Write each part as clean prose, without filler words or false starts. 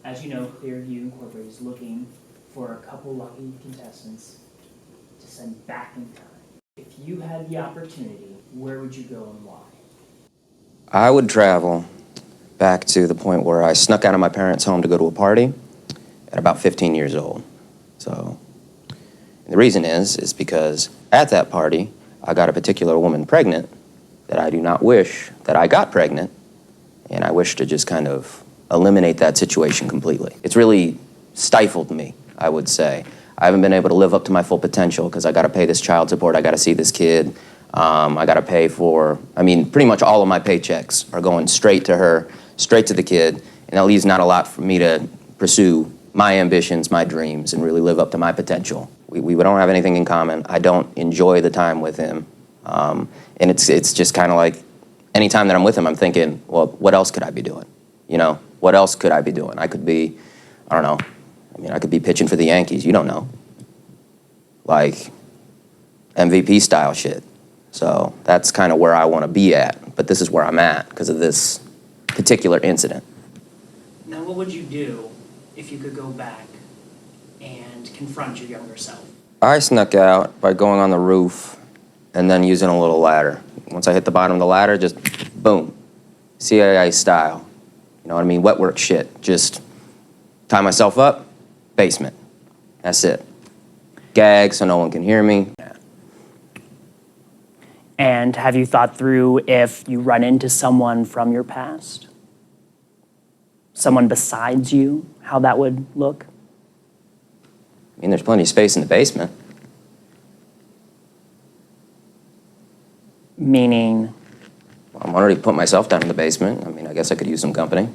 As you know, Clearview Incorporated is looking for a couple lucky contestants to send back in time. If you had the opportunity, where would you go and why? I would travel back to the point where I snuck out of my parents' home to go to a party at about 15 years old. So, and the reason is because at that party, I got a particular woman pregnant that I do not wish that I got pregnant, and I wish to just kind of eliminate that situation completely. It's really stifled me, I would say. I haven't been able to live up to my full potential because I got to pay this child support, I got to see this kid, I got to pay for, pretty much all of my paychecks are going straight to her, straight to the kid, and that leaves not a lot for me to pursue my ambitions, my dreams, and really live up to my potential. We don't have anything in common. I don't enjoy the time with him. And it's just kind of like, anytime that I'm with him, I'm thinking, well, what else could I be doing? You know, what else could I be doing? I could be, I don't know, I could be pitching for the Yankees, you don't know. Like, MVP style shit. So that's kind of where I want to be at, but this is where I'm at because of this particular incident. Now, what would you do if you could go back and confront your younger self? I snuck out by going on the roof and then using a little ladder. Once I hit the bottom of the ladder, just boom, CIA style. You know what I mean? Wet work shit. Just tie myself up, basement. That's it. Gag so no one can hear me. And have you thought through if you run into someone from your past? Someone besides you, how that would look? There's plenty of space in the basement. Meaning? Well, I'm already put myself down in the basement. I guess I could use some company.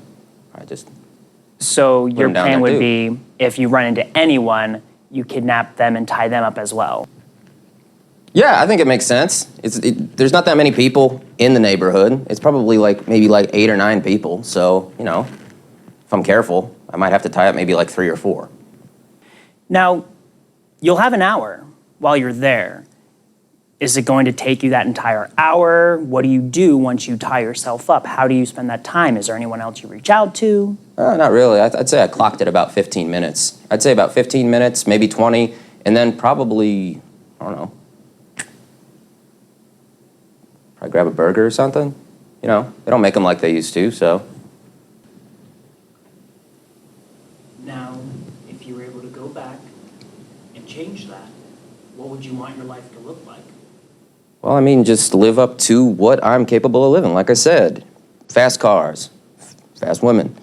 So your plan would be, if you run into anyone, you kidnap them and tie them up as well? Yeah, I think it makes sense. There's not that many people in the neighborhood. It's probably maybe 8 or 9 people. So, if I'm careful, I might have to tie up maybe 3 or 4. Now, you'll have an hour while you're there. Is it going to take you that entire hour? What do you do once you tie yourself up? How do you spend that time? Is there anyone else you reach out to? Not really. I'd say I clocked it about 15 minutes. I'd say about 15 minutes, maybe 20, and then probably, I don't know, probably grab a burger or something. They don't make them like they used to, so. Now, if you were able to go back and change that, what would you want your life to look like? Well, just live up to what I'm capable of living. Like I said, fast cars, fast women.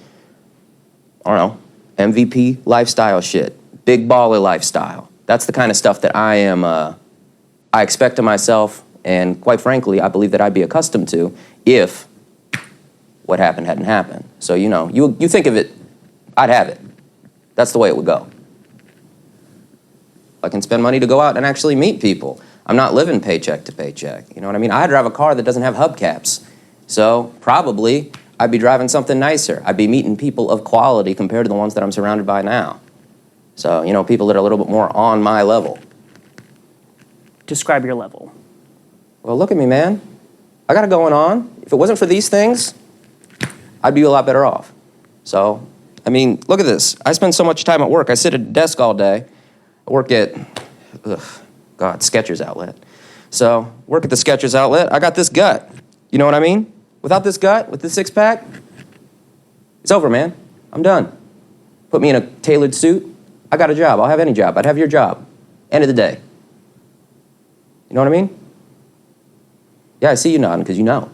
I don't know, MVP lifestyle shit, big baller lifestyle. That's the kind of stuff that I expect of myself, and quite frankly, I believe that I'd be accustomed to if what happened hadn't happened. So, you think of it, I'd have it. That's the way it would go. I can spend money to go out and actually meet people. I'm not living paycheck to paycheck, you know what I mean? I drive a car that doesn't have hubcaps, so probably I'd be driving something nicer. I'd be meeting people of quality compared to the ones that I'm surrounded by now. So, people that are a little bit more on my level. Describe your level. Well, look at me, man. I got it going on. If it wasn't for these things, I'd be a lot better off. So, look at this. I spend so much time at work. I sit at a desk all day. I work at, Skechers outlet. So, work at the Skechers outlet. I got this gut. You know what I mean? Without this gut, with this six-pack, it's over, man. I'm done. Put me in a tailored suit. I got a job. I'll have any job. I'd have your job. End of the day. You know what I mean? Yeah, I see you nodding because you know.